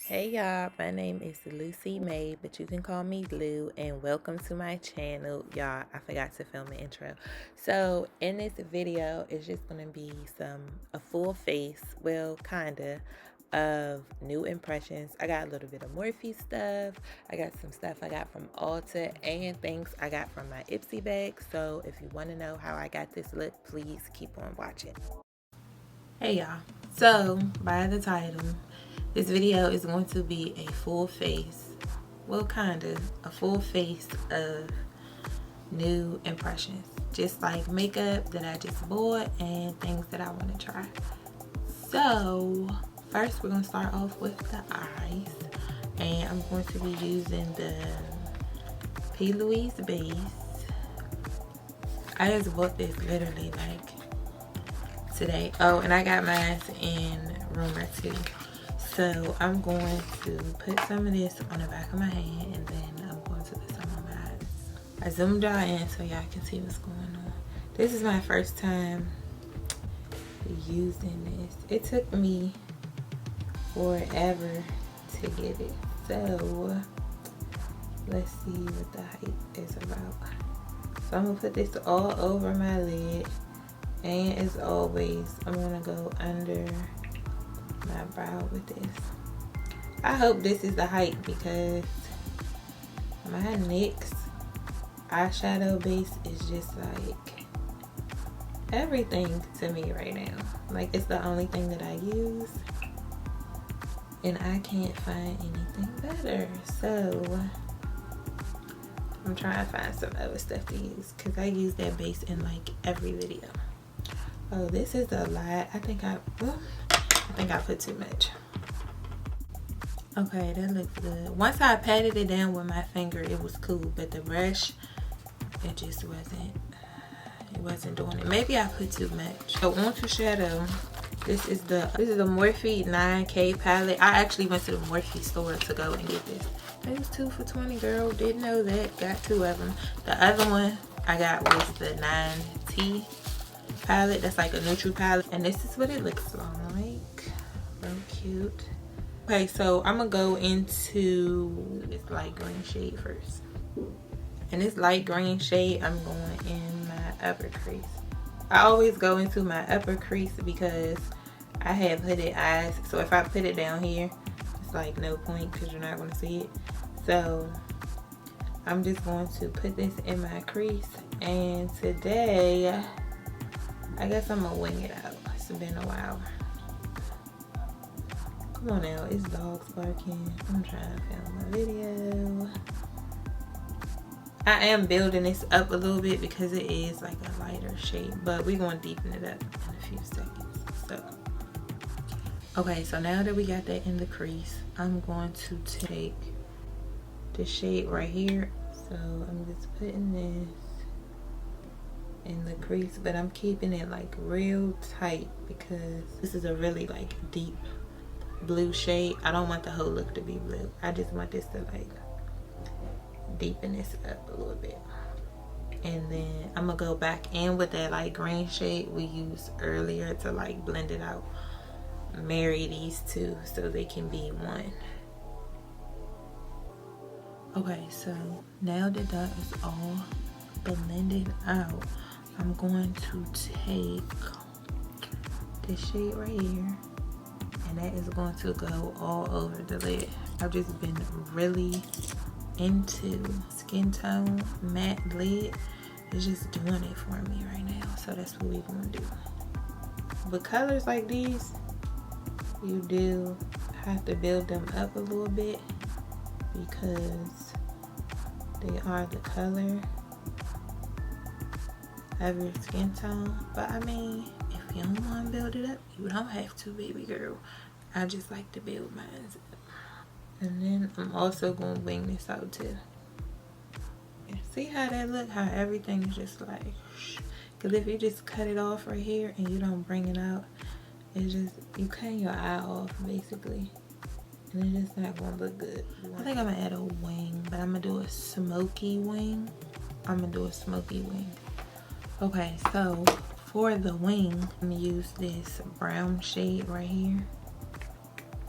Hey y'all, my name is Lucy May, but you can call me Lou, and welcome to my channel. Y'all, I forgot to film the intro. So in this video, it's just gonna be a full face, well, kinda, of new impressions. I got a little bit of Morphe stuff. I got some stuff I got from Ulta and things I got from my Ipsy bag. So if you want to know how I got this look, please keep on watching. Hey y'all, so by the title, this video is going to be a full face, well kinda, a full face of new impressions. Just like makeup that I just bought and things that I want to try. So first we're going to start off with the eyes. And I'm going to be using the P. Louise base. I just bought this literally like today. Oh, and I got mine in Rumor too. So I'm going to put some of this on the back of my hand, and then I'm going to put some on my eyes. I zoomed y'all in so y'all can see what's going on. This is my first time using this. It took me forever to get it. So let's see what the hype is about. So I'm gonna put this all over my lid. And as always, I'm gonna go under my brow with this. I hope this is the height because my NYX eyeshadow base is just like everything to me right now. Like, it's the only thing that I use and I can't find anything better. So I'm trying to find some other stuff to use because I use that base in like every video. Oh, this is a lot. I think I put too much. Okay, that looks good. Once I patted it down with my finger, it was cool, but the brush, it just wasn't doing it. Maybe I put too much. So on to shadow. This is the Morphe 9K palette. I actually went to the Morphe store to go and get this. It was 2 for $20, girl. Didn't know that. Got 2 of them. The other one I got was the 9T palette. That's like a neutral palette, and this is what it looks like. Real cute. Okay, so I'm gonna go into this light green shade first. And this light green shade, I'm going in my upper crease. I always go into my upper crease because I have hooded eyes, so if I put it down here, it's like no point because you're not gonna see it. So I'm just going to put this in my crease, and today I guess I'm gonna wing it out. It's been a while. Come on now, it's dogs barking. I'm trying to film a video. I am building this up a little bit because it is like a lighter shade, but we're gonna deepen it up in a few seconds. So, okay, so now that we got that in the crease, I'm going to take the shade right here. So I'm just putting this in the crease, but I'm keeping it like real tight because this is a really like deep blue shade. I don't want the whole look to be blue. I just want this to like deepen this up a little bit. And then I'm gonna go back in with that light green shade we used earlier to like blend it out. Marry these two so they can be one. Okay, so now that that is all blended out, I'm going to take this shade right here, and that is going to go all over the lid. I've just been really into skin tone matte lid. It's just doing it for me right now, so that's what we're gonna do. With colors like these, you do have to build them up a little bit because they are the color of your skin tone. But I mean, if you don't want to build it up, you don't have to, baby girl. I just like to build mine up. And then I'm also going to wing this out too. And see how that look? How everything is just like, because if you just cut it off right here and you don't bring it out, it's just, you cut your eye off basically. And it's just not going to look good. I think I'm going to add a wing, but I'm going to do a smoky wing. Okay, so for the wing, I'm going to use this brown shade right here.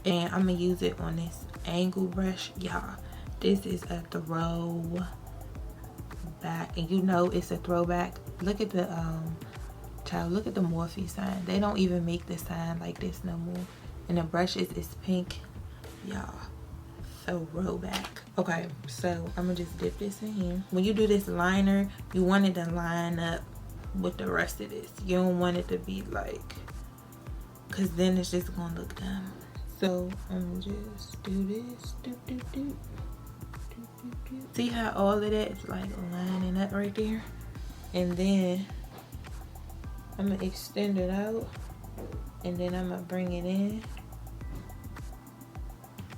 And I'm gonna use it on this angle brush. Y'all, this is a throwback, and you know it's a throwback. Look at the child, look at the Morphe sign. They don't even make the sign like this no more. And the brush is pink. Y'all, throwback. Okay, so I'm gonna just dip this in here. When you do this liner, you want it to line up with the rest of this. You don't want it to be like, because then it's just gonna look dumb. So I'm gonna just do this. See how all of that is like lining up right there? And then I'm gonna extend it out, and then I'm gonna bring it in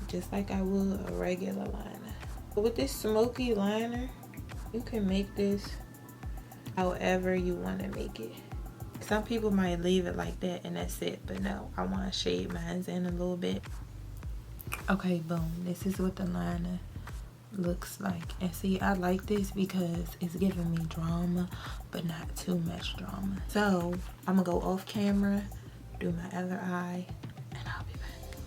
just like I would a regular liner. But with this smoky liner, you can make this however you want to make it. Some people might leave it like that and that's it, but no, I want to shade mine in a little bit. Okay, boom, this is what the liner looks like. And see, I like this because it's giving me drama, but not too much drama. So I'm gonna go off camera, do my other eye, and I'll be back.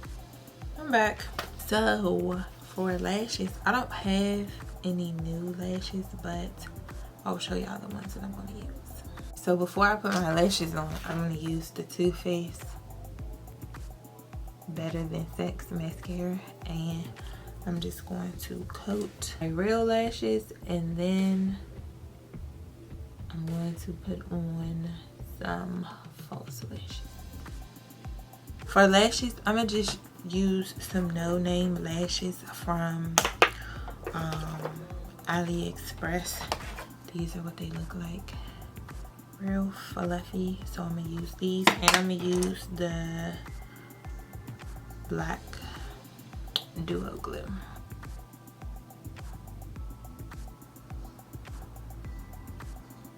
I'm back. So for lashes, I don't have any new lashes, but I'll show y'all the ones that I'm gonna use. So before I put my lashes on, I'm gonna use the Too Faced Better Than Sex mascara, and I'm just going to coat my real lashes, and then I'm going to put on some false lashes. For lashes, I'm gonna just use some no-name lashes from AliExpress. These are what they look like, real fluffy. So I'm gonna use these, and I'm gonna use the black duo glue.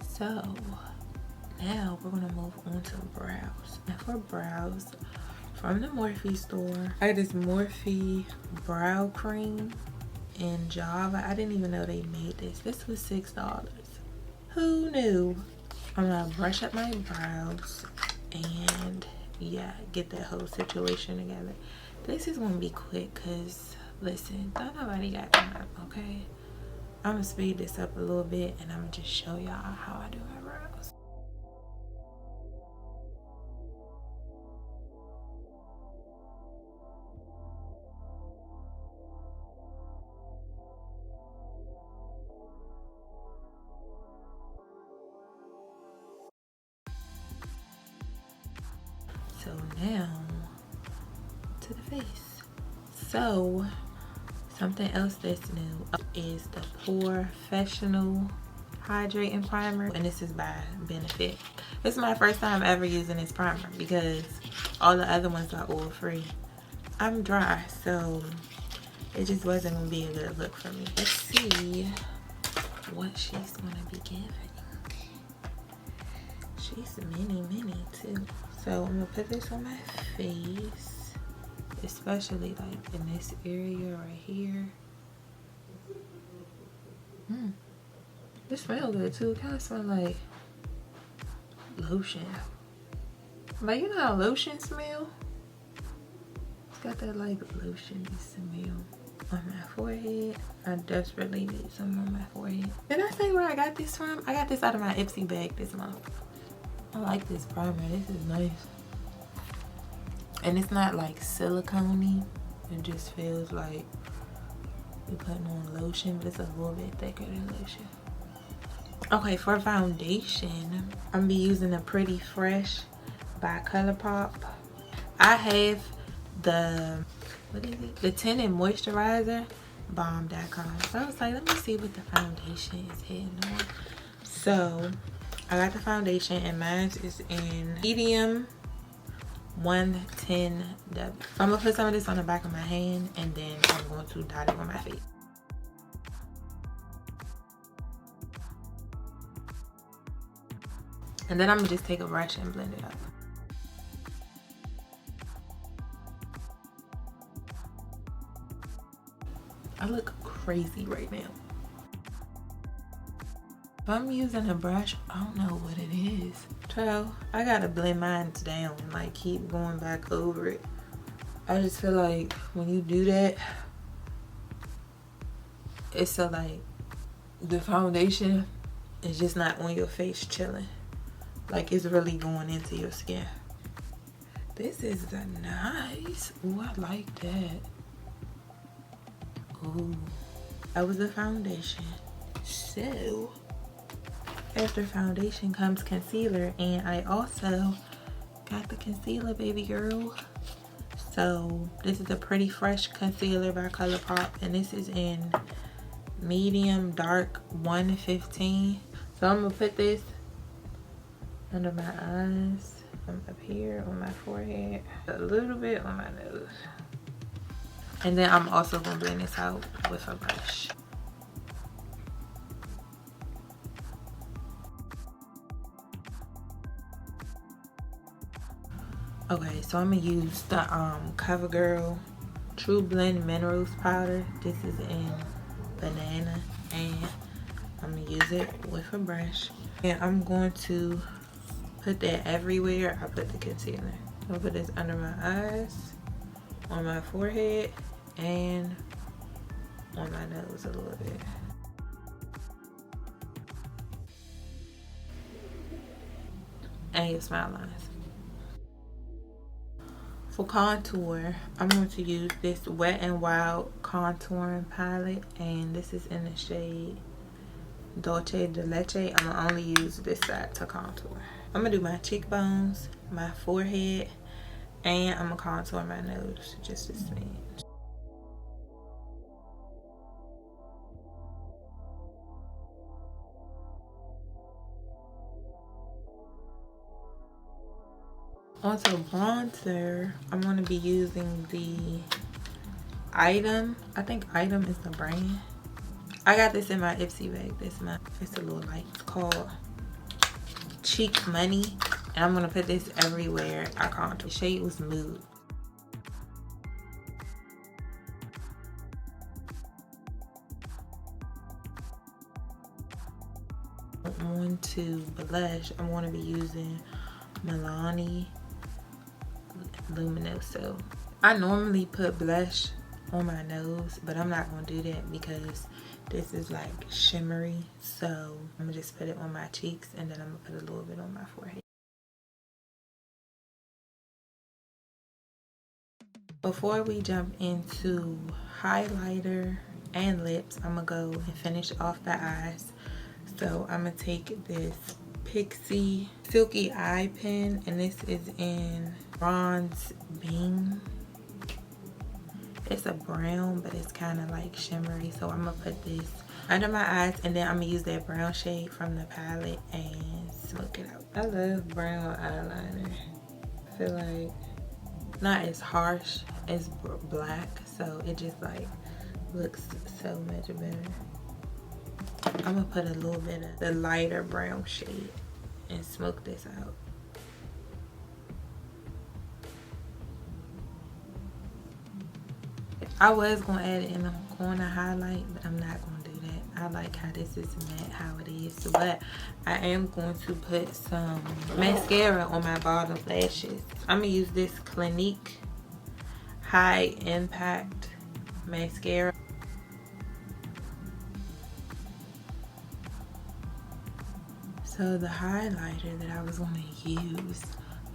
So now we're gonna move on to brows. And for brows, from the Morphe store, I got this Morphe brow cream in Java. I didn't even know they made this. This was $6. Who knew? I'm gonna brush up my brows and yeah, get that whole situation together. This is gonna be quick because listen, don't nobody got time, okay? I'm gonna speed this up a little bit and I'm gonna just show y'all how I do my brows. So now to the face. So something else that's new is the Professional Hydrating Primer, and this is by Benefit. This is my first time ever using this primer because all the other ones are oil free. I'm dry, so it just wasn't gonna be a good look for me. Let's see what she's gonna be giving. She's mini too. So I'm gonna put this on my face, especially like in this area right here. This smells good too. It kind of smells like lotion. Like, you know how lotion smell? It's got that like lotion smell on my forehead. I desperately need some on my forehead. Did I say where I got this from? I got this out of my Ipsy bag this month. I like this primer. This is nice. And it's not like silicone-y. It just feels like you're putting on lotion, but it's a little bit thicker than lotion. Okay, for foundation, I'm gonna be using the Pretty Fresh by ColourPop. I have the, what is it? The Tinted Moisturizer, bomb.com. So I was like, let me see what the foundation is hitting on. So I got the foundation, and mine is in medium 110W. So I'm gonna put some of this on the back of my hand, and then I'm going to dot it on my face. And then I'm gonna just take a brush and blend it up. I look crazy right now. If I'm using a brush, I don't know what it is. So I gotta blend mine down and like keep going back over it I just feel like when you do that, it's so like the foundation is just not on your face chilling. Like it's really going into your skin. This is the nice. Ooh, I like that. Ooh, that was the foundation. So after foundation comes concealer, and I also got the concealer, baby girl. So this is a Pretty Fresh concealer by ColourPop, and this is in medium dark 115. So I'm gonna put this under my eyes, up here on my forehead, a little bit on my nose, and then I'm also gonna blend this out with a brush. Okay, so I'm gonna use the CoverGirl True Blend Minerals powder. This is in banana, and I'm gonna use it with a brush. And I'm going to put that everywhere I put the concealer. I'm gonna put this under my eyes, on my forehead, and on my nose a little bit. And your smile lines. For contour, I'm going to use this Wet n Wild contouring palette, and this is in the shade Dolce de Leche. I'm gonna only use this side to contour. I'm gonna do my cheekbones, my forehead, and I'm gonna contour my nose just a smidge. Onto bronzer, I'm gonna be using the Item. I think Item is the brand. I got this in my Ipsy bag this month. It's a little light. It's called Cheek Money, and I'm gonna put this everywhere I contour. The shade was Mood. On to blush, I'm gonna be using Milani Luminoso. I normally put blush on my nose, but I'm not gonna do that because this is like shimmery. So I'm gonna just put it on my cheeks, and then I'm gonna put a little bit on my forehead. Before we jump into highlighter and lips, I'm gonna go and finish off the eyes. So I'm gonna take this Pixie Silky Eye Pen, and this is in Bronze Beam. It's a brown, but it's kind of like shimmery. So I'm gonna put this under my eyes, and then I'm gonna use that brown shade from the palette and smoke it out. I love brown eyeliner. I feel like not as harsh as black, so it just like looks so much better. I'm gonna put a little bit of the lighter brown shade and smoke this out. I was gonna add it in the corner highlight, but I'm not gonna do that. I like how this is matte, how it is. But I am going to put some mascara on my bottom lashes. I'm gonna use this Clinique High Impact Mascara. So the highlighter that I was gonna use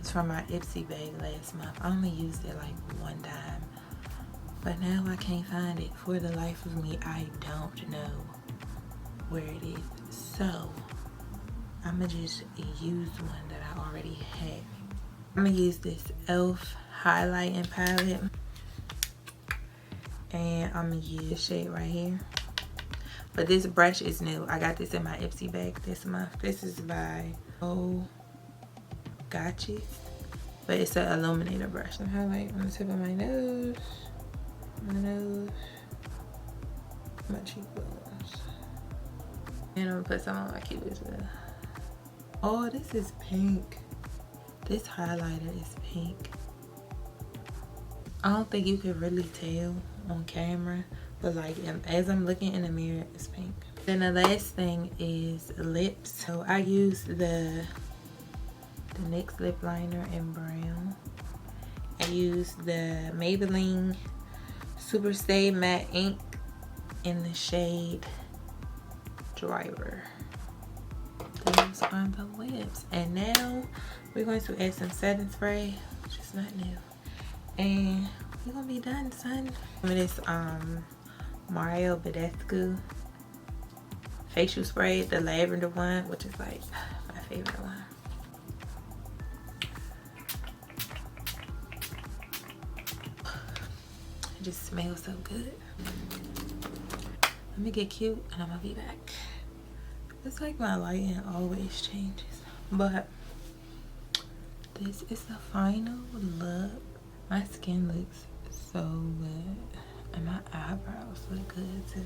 was from my Ipsy bag last month. I only used it like one time. But now I can't find it. For the life of me, I don't know where it is. So I'm gonna just use one that I already have. I'm gonna use this e.l.f. highlighting palette, and I'm gonna use this shade right here. But this brush is new. I got this in my Ipsy bag this month. This is by Oh Gotcha, but it's an illuminator brush. Some highlight on the tip of my nose. My nose, my cheekbones, and I'm gonna put some on my cupid's as well. Oh, this is pink. This highlighter is pink. I don't think you can really tell on camera, but like as I'm looking in the mirror, it's pink. Then the last thing is lips. So I use the NYX lip liner in brown. used the Maybelline Super Stay Matte Ink in the shade Driver. Those are the lips. And now we're going to add some setting spray, which is not new. And we're gonna be done, son. This Mario Badescu facial spray, the lavender one, which is like my favorite one. It just smells so good. Let me get cute and I'm gonna be back. It's like my lighting always changes, but this is the final look. My skin looks so good and my eyebrows look good too.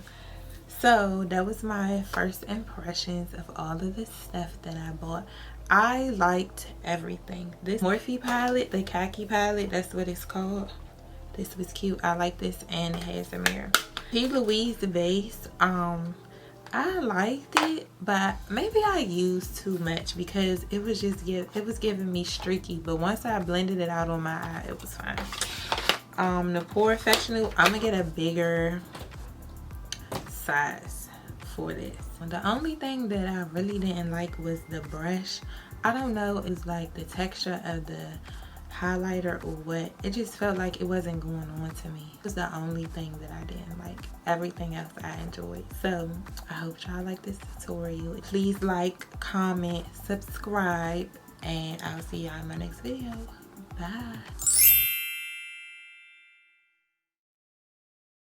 So that was my first impressions of all of the stuff that I bought. I liked everything. This Morphe palette, the khaki palette, that's what it's called. This was cute. I like this, and it has a mirror. P. Louise base, I liked it, but maybe I used too much because it was just giving me streaky. But once I blended it out on my eye, it was fine. The Professional, I'm gonna get a bigger size for this. The only thing that I really didn't like was the brush. I don't know, it's like the texture of the highlighter or what. It just felt like it wasn't going on to me. It was the only thing that I didn't like. Everything else I enjoyed. So I hope y'all like this tutorial. Please like, comment, subscribe, and I'll see y'all in my next video. Bye.